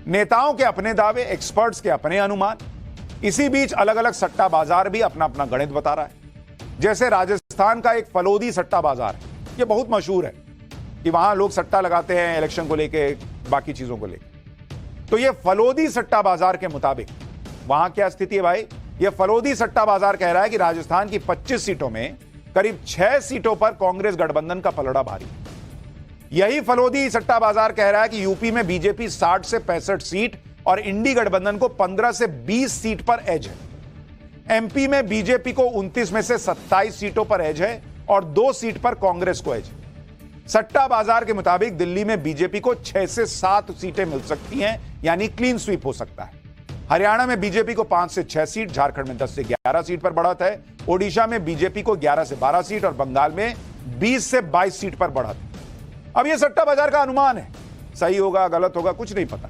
नेताओं के अपने दावे, एक्सपर्ट्स के अपने अनुमान। इसी बीच अलग अलग सट्टा बाजार भी अपना अपना गणित बता रहा है। जैसे राजस्थान का एक फलोदी सट्टा बाजार है, यह बहुत मशहूर है कि वहां लोग सट्टा लगाते हैं इलेक्शन को लेके, बाकी चीजों को लेकर। तो यह फलोदी सट्टा बाजार के मुताबिक वहां क्या स्थिति है भाई? यह फलोदी सट्टा बाजार कह रहा है कि राजस्थान की 25 सीटों में करीब 6 सीटों पर कांग्रेस गठबंधन का पलड़ा भारी। यही फलोदी सट्टा बाजार कह रहा है कि यूपी में बीजेपी 60 से 65 सीट और इंडी गठबंधन को 15 से 20 सीट पर एज है। एमपी में बीजेपी को 29 में से 27 सीटों पर एज है और 2 सीट पर कांग्रेस को एज है। सट्टा बाजार के मुताबिक दिल्ली में बीजेपी को 6 से 7 सीटें मिल सकती हैं, यानी क्लीन स्वीप हो सकता है। हरियाणा में बीजेपी को 5 से 6 सीट, झारखंड में 10 से 11 सीट पर बढ़त है। ओडिशा में बीजेपी को 11 से 12 सीट और बंगाल में 20 से 22 सीट पर बढ़त है। अब यह सट्टा बाजार का अनुमान है, सही होगा गलत होगा कुछ नहीं पता,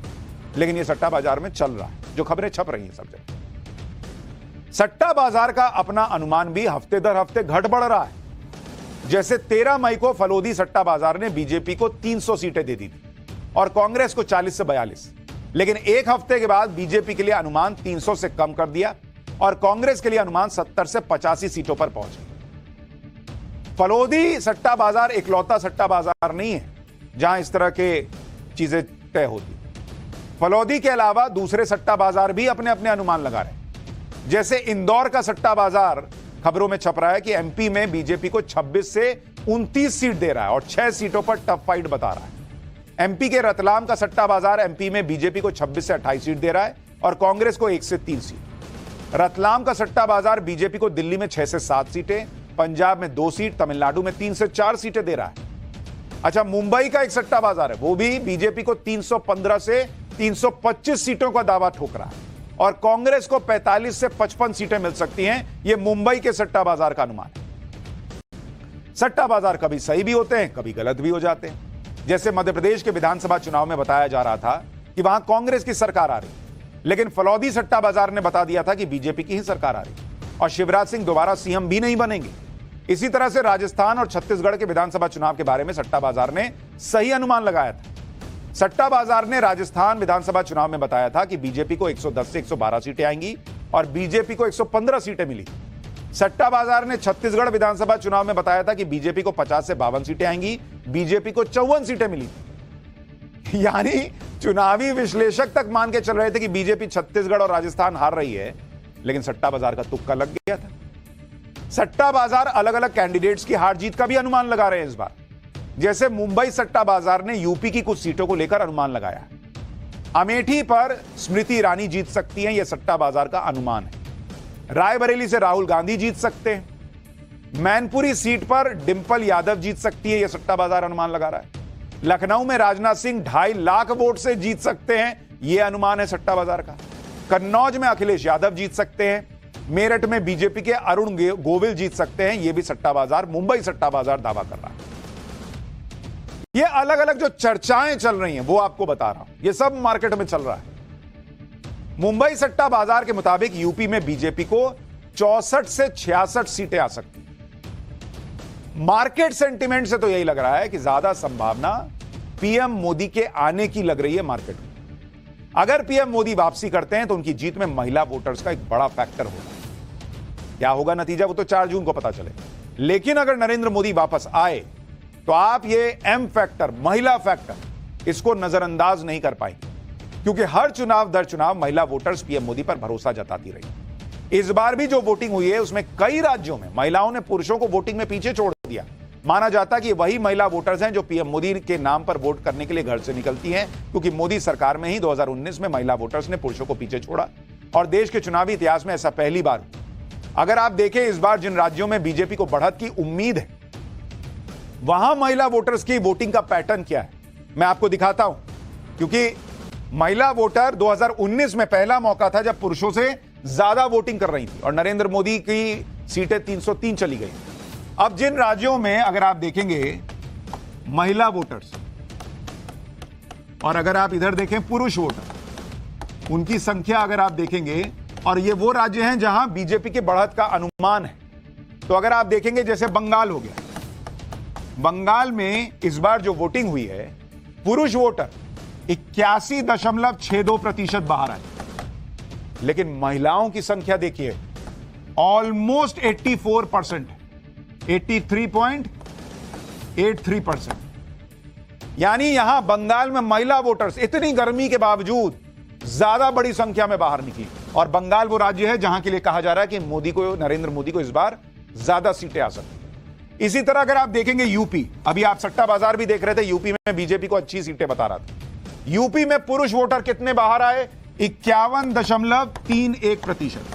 लेकिन यह सट्टा बाजार में चल रहा है, जो खबरें छप रही हैं सब जगह। सट्टा बाजार का अपना अनुमान भी हफ्ते दर हफ्ते घट बढ़ रहा है। जैसे 13 मई को फलोदी सट्टा बाजार ने बीजेपी को 300 सीटें दे दी थी और कांग्रेस को 40 से 42, लेकिन एक हफ्ते के बाद बीजेपी के लिए अनुमान 300 से कम कर दिया और कांग्रेस के लिए अनुमान 70 से 85 सीटों पर पहुंचे। फलोदी सट्टा बाजार इकलौता सट्टा बाजार नहीं है जहां इस तरह के चीजें तय होती। फलोदी के अलावा दूसरे सट्टा बाजार भी अपने अपने अनुमान लगा रहे हैं। जैसे इंदौर का सट्टा बाजार खबरों में छप रहा है कि एमपी में बीजेपी को 26 से 29 सीट दे रहा है और 6 सीटों पर टफ फाइट बता रहा है। एमपी के रतलाम का सट्टा बाजार एमपी में बीजेपी को 26 से 28 सीट दे रहा है और कांग्रेस को 1 से 3 सीट। रतलाम का सट्टा बाजार बीजेपी को दिल्ली में 6 से 7 सीटें, पंजाब में 2 सीट, तमिलनाडु में 3 से 4 सीटें दे रहा है। अच्छा, मुंबई का एक सट्टा बाजार है, वो भी बीजेपी को 315 से 325 सीटों का दावा ठोक रहा है और कांग्रेस को 45 से 55 सीटें मिल सकती हैं। यह मुंबई के सट्टा बाजार का अनुमान है। सट्टा बाजार कभी सही भी होते हैं, कभी गलत भी हो जाते हैं। जैसे मध्य प्रदेश के विधानसभा चुनाव में बताया जा रहा था कि वहां कांग्रेस की सरकार आ रही, लेकिन फलौदी सट्टा बाजार ने बता दिया था कि बीजेपी की ही सरकार आ रही और शिवराज सिंह दोबारा सीएम भी नहीं बनेंगे। इसी तरह से राजस्थान और छत्तीसगढ़ के विधानसभा चुनाव के बारे में सट्टा बाजार ने सही अनुमान लगाया था। सट्टा बाजार ने राजस्थान विधानसभा चुनाव में बताया था कि बीजेपी को 110 से 112 सीटें आएंगी और बीजेपी को 115 सीटें मिली। सट्टा बाजार ने छत्तीसगढ़ विधानसभा चुनाव में बताया था कि बीजेपी को 50 से 52 सीटें आएंगी, बीजेपी को 54 सीटें मिली। यानी चुनावी विश्लेषक तक मान के चल रहे थे कि बीजेपी छत्तीसगढ़ और राजस्थान हार रही है, लेकिन सट्टा बाजार का तुक्का लग गया था। सट्टा बाजार अलग अलग कैंडिडेट्स की हार जीत का भी अनुमान लगा रहे हैं इस बार। जैसे मुंबई सट्टा बाजार ने यूपी की कुछ सीटों को लेकर अनुमान लगाया। अमेठी पर स्मृति ईरानी जीत सकती हैं, यह सट्टा बाजार का अनुमान है। रायबरेली से राहुल गांधी जीत सकते हैं। मैनपुरी सीट पर डिंपल यादव जीत सकती है, यह सट्टा बाजार अनुमान लगा रहा है। लखनऊ में राजनाथ सिंह 2.5 लाख वोट से जीत सकते हैं, यह अनुमान है सट्टा बाजार का। कन्नौज में अखिलेश यादव जीत सकते हैं। मेरठ में बीजेपी के अरुण गोविल जीत सकते हैं, यह भी सट्टा बाजार, मुंबई सट्टा बाजार दावा कर रहा है। ये अलग अलग जो चर्चाएं चल रही हैं वो आपको बता रहा हूं, ये सब मार्केट में चल रहा है। मुंबई सट्टा बाजार के मुताबिक यूपी में बीजेपी को 64 से 66 सीटें आ सकती हैं। मार्केट सेंटिमेंट से तो यही लग रहा है कि ज्यादा संभावना पीएम मोदी के आने की लग रही है मार्केट में। अगर पीएम मोदी वापसी करते हैं तो उनकी जीत में महिला वोटर्स का एक बड़ा फैक्टर होगा। क्या होगा नतीजा, वो तो 4 जून को पता चले। लेकिन अगर नरेंद्र मोदी वापस आए तो आप ये एम फैक्टर, महिला फैक्टर, इसको नजरअंदाज नहीं कर पाएंगे, क्योंकि हर चुनाव दर चुनाव महिला वोटर्स पीएम मोदी पर भरोसा जताती रही। इस बार भी जो वोटिंग हुई है उसमें कई राज्यों में महिलाओं ने पुरुषों को वोटिंग में पीछे छोड़ दिया। माना जाता कि वही महिला वोटर्स हैं जो पीएम मोदी के नाम पर वोट करने के लिए घर से निकलती हैं, क्योंकि मोदी सरकार में ही 2019 में महिला वोटर्स ने पुरुषों को पीछे छोड़ा और देश के चुनावी इतिहास में ऐसा पहली बार। अगर आप देखें इस बार जिन राज्यों में बीजेपी को बढ़त की उम्मीद है, वहां महिला वोटर्स की वोटिंग का पैटर्न क्या है मैं आपको दिखाता हूं। क्योंकि महिला वोटर 2019 में पहला मौका था जब पुरुषों से ज्यादा वोटिंग कर रही थी और नरेंद्र मोदी की सीटें 303 चली गई। अब जिन राज्यों में अगर आप देखेंगे महिला वोटर्स और अगर आप इधर देखें पुरुष वोटर, उनकी संख्या अगर आप देखेंगे, और ये वो राज्य हैं जहां बीजेपी के बढ़त का अनुमान है। तो अगर आप देखेंगे जैसे बंगाल हो गया, बंगाल में इस बार जो वोटिंग हुई है, पुरुष वोटर 81.62% बाहर आए। लेकिन महिलाओं की संख्या देखिए, ऑलमोस्ट 84%, 83.83%। यानी यहां बंगाल में महिला वोटर्स इतनी गर्मी के बावजूद ज्यादा बड़ी संख्या में बाहर निकली। और बंगाल वो राज्य है जहां के लिए कहा जा रहा है कि नरेंद्र मोदी को इस बार ज्यादा सीटें आ सकती। इसी तरह अगर आप देखेंगे यूपी, अभी आप सट्टा बाजार भी देख रहे थे, यूपी में बीजेपी को अच्छी सीटें बता रहा था। यूपी में पुरुष वोटर कितने बाहर आए? 51.31%।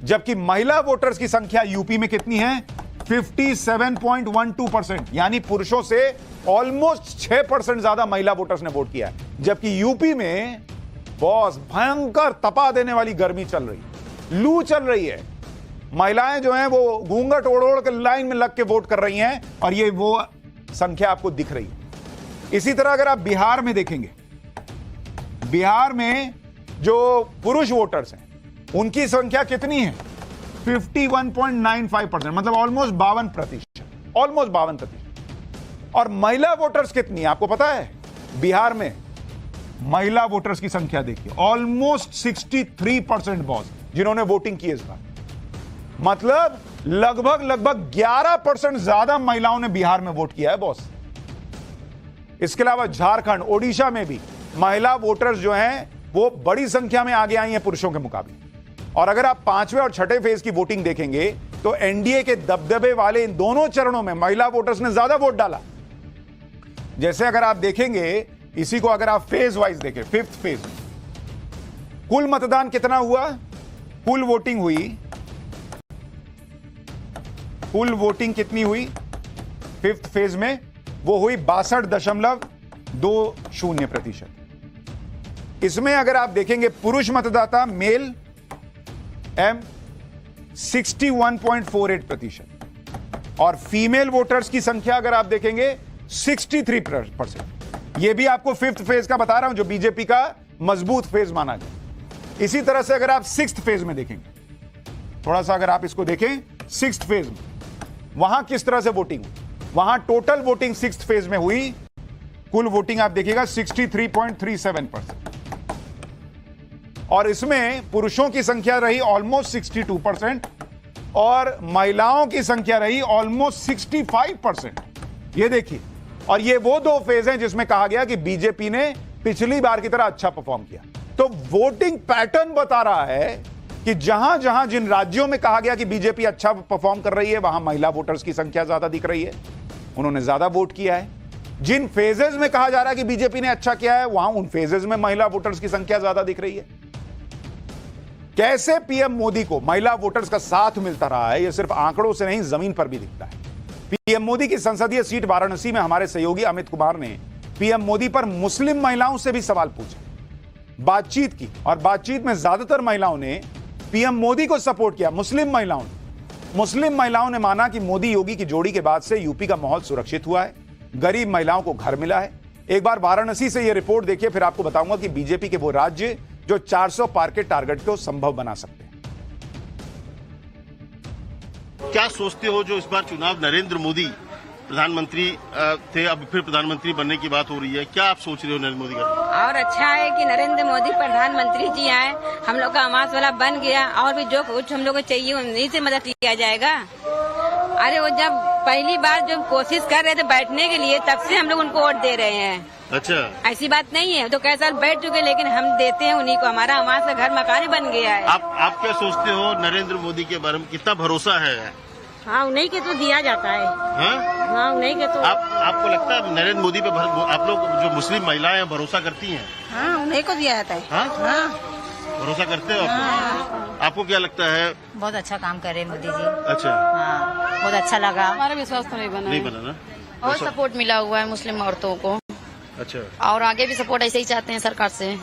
जबकि महिला वोटर्स की संख्या यूपी में कितनी है? 57.12%। यानी पुरुषों से ऑलमोस्ट 6% ज्यादा महिला वोटर्स ने वोट किया है। जबकि यूपी में बॉस भयंकर तपा देने वाली गर्मी चल रही है, लू चल रही है। महिलाएं जो हैं वो घूंघट ओढ़ ओढ़ के लाइन में लग के वोट कर रही हैं और ये वो संख्या आपको दिख रही है। इसी तरह अगर आप बिहार में देखेंगे, बिहार में जो पुरुष वोटर्स हैं उनकी संख्या कितनी है? 51.95%, मतलब ऑलमोस्ट 52%। और महिला वोटर्स कितनी है आपको पता है? बिहार में महिला वोटर्स की संख्या देखिए, ऑलमोस्ट 63% बॉस, जिन्होंने वोटिंग की इस बार। मतलब लगभग 11% ज्यादा महिलाओं ने बिहार में वोट किया है बॉस। इसके अलावा झारखंड, ओडिशा में भी महिला वोटर्स जो हैं वो बड़ी संख्या में आगे आई हैं पुरुषों के मुकाबले। और अगर आप 5वें और 6ठे फेज की वोटिंग देखेंगे तो एनडीए के दबदबे वाले इन दोनों चरणों में महिला वोटर्स ने ज्यादा वोट डाला। जैसे अगर आप देखेंगे, इसी को अगर आप फेज वाइज देखें, 5th फेज कुल मतदान कितना हुआ? कुल वोटिंग कितनी हुई 5th फेज में? वो हुई 62.20%। इसमें अगर आप देखेंगे पुरुष मतदाता मेल 61.48% और फीमेल वोटर्स की संख्या अगर आप देखेंगे 63%। यह भी आपको 5th फेज का बता रहा हूं, जो बीजेपी का मजबूत फेज माना गया। इसी तरह से अगर आप 6th फेज में देखेंगे, थोड़ा सा अगर आप इसको देखें 6th फेज में, वहां किस तरह से वोटिंग हुई? वहां टोटल वोटिंग 6th फेज में हुई, कुल वोटिंग आप देखिएगा 63.37%। और इसमें पुरुषों की संख्या रही ऑलमोस्ट 62% और महिलाओं की संख्या रही ऑलमोस्ट 65%। ये देखिए, और ये वो दो फेज हैं जिसमें कहा गया कि बीजेपी ने पिछली बार की तरह अच्छा परफॉर्म किया। तो वोटिंग पैटर्न बता रहा है कि जहां जहां जिन राज्यों में कहा गया कि बीजेपी अच्छा परफॉर्म कर रही है, वहां महिला वोटर्स की संख्या ज्यादा दिख रही है, उन्होंने ज्यादा वोट किया है। जिन फेजेस में कहा जा रहा है कि बीजेपी ने अच्छा किया है, वहां उन फेजेस में महिला वोटर्स की संख्या ज्यादा दिख रही है। कैसे पीएम मोदी को महिला वोटर्स का साथ मिलता रहा है, यह सिर्फ आंकड़ों से नहीं, जमीन पर भी दिखता है। पीएम मोदी की संसदीय सीट वाराणसी में हमारे सहयोगी अमित कुमार ने पीएम मोदी पर मुस्लिम महिलाओं से भी सवाल पूछे, बातचीत की, और बातचीत में ज्यादातर महिलाओं ने पीएम मोदी को सपोर्ट किया। मुस्लिम महिलाओं ने माना कि मोदी योगी की जोड़ी के बाद से यूपी का माहौल सुरक्षित हुआ है, गरीब महिलाओं को घर मिला है। एक बार वाराणसी से यह रिपोर्ट देखिए, फिर आपको बताऊंगा कि बीजेपी के वो राज्य जो 400 पार के टारगेट को संभव बना सकते हैं। क्या सोचते हो जो इस बार चुनाव नरेंद्र मोदी प्रधानमंत्री थे, अब फिर प्रधानमंत्री बनने की बात हो रही है, क्या आप सोच रहे हो नरेंद्र मोदी का? और अच्छा है कि नरेंद्र मोदी प्रधानमंत्री जी आए, हम लोग का आवास वाला बन गया, और भी जो कुछ हम लोग को चाहिए उन्हीं से मदद किया जाएगा। अरे वो जब पहली बार जो कोशिश कर रहे थे बैठने के लिए, तब से हम लोग उनको वोट दे रहे हैं। अच्छा, ऐसी बात नहीं है, तो कई साल बैठ चुके, लेकिन हम देते हैं उन्हीं को, हमारा आवास का घर मकान बन गया है। आप क्या सोचते हो नरेंद्र मोदी के बारे में, कितना भरोसा है? हाँ, उन्हीं के तो दिया जाता है। हाँ, उन्हीं के तो। आपको लगता है नरेंद्र मोदी पे आप लोग जो मुस्लिम महिलाएं हैं भरोसा करती हैं? हाँ, उन्हीं को दिया जाता है। हाँ, भरोसा करते हो आप? आपको क्या लगता है? बहुत अच्छा काम कर रहे हैं मोदी जी। अच्छा, हाँ, बहुत अच्छा लगा। हमारा विश्वास तो नहीं बना ना। और सपोर्ट मिला हुआ है मुस्लिम औरतों को। अच्छा, और आगे भी सपोर्ट ऐसे ही चाहते हैं सरकार से,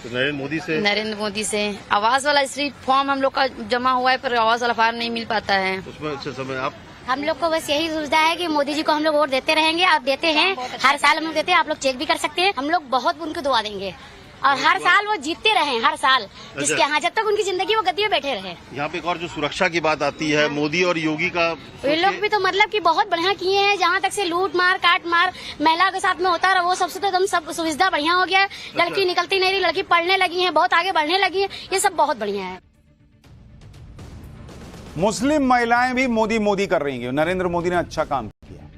तो नरेंद्र मोदी से। आवास वाला सिर्फ फॉर्म हम लोग का जमा हुआ है, पर आवास वाला फॉर्म नहीं मिल पाता है। उसमें अच्छा समय आप हम लोग को बस यही सुविधा है कि मोदी जी को हम लोग वोट देते रहेंगे। आप देते हैं, हर साल हम लोग देते हैं, आप लोग चेक भी कर सकते हैं। हम लोग बहुत उनको दुआ देंगे और हर साल वो जीतते रहे, हर साल जिसके यहाँ जब तक उनकी जिंदगी वो गद्दी में बैठे रहे। यहाँ पे एक और जो सुरक्षा की बात आती है, मोदी और योगी का ये लोग भी तो मतलब कि बहुत बढ़िया किए हैं। जहाँ तक से लूट मार काट मार महिला के साथ में होता रहा, वो सबसे तो एकदम सब सुविधा बढ़िया हो गया है। लड़की निकलती नहीं रही, लड़की पढ़ने लगी है, बहुत आगे बढ़ने लगी है, ये सब बहुत बढ़िया है। मुस्लिम महिलाएं भी मोदी मोदी कर रही हैं। नरेंद्र मोदी ने अच्छा काम किया।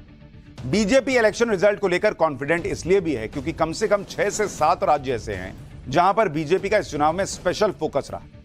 बीजेपी इलेक्शन रिजल्ट को लेकर कॉन्फिडेंट इसलिए भी है क्योंकि कम से कम 6 से 7 राज्य ऐसे हैं जहां पर बीजेपी का इस चुनाव में स्पेशल फोकस रहा।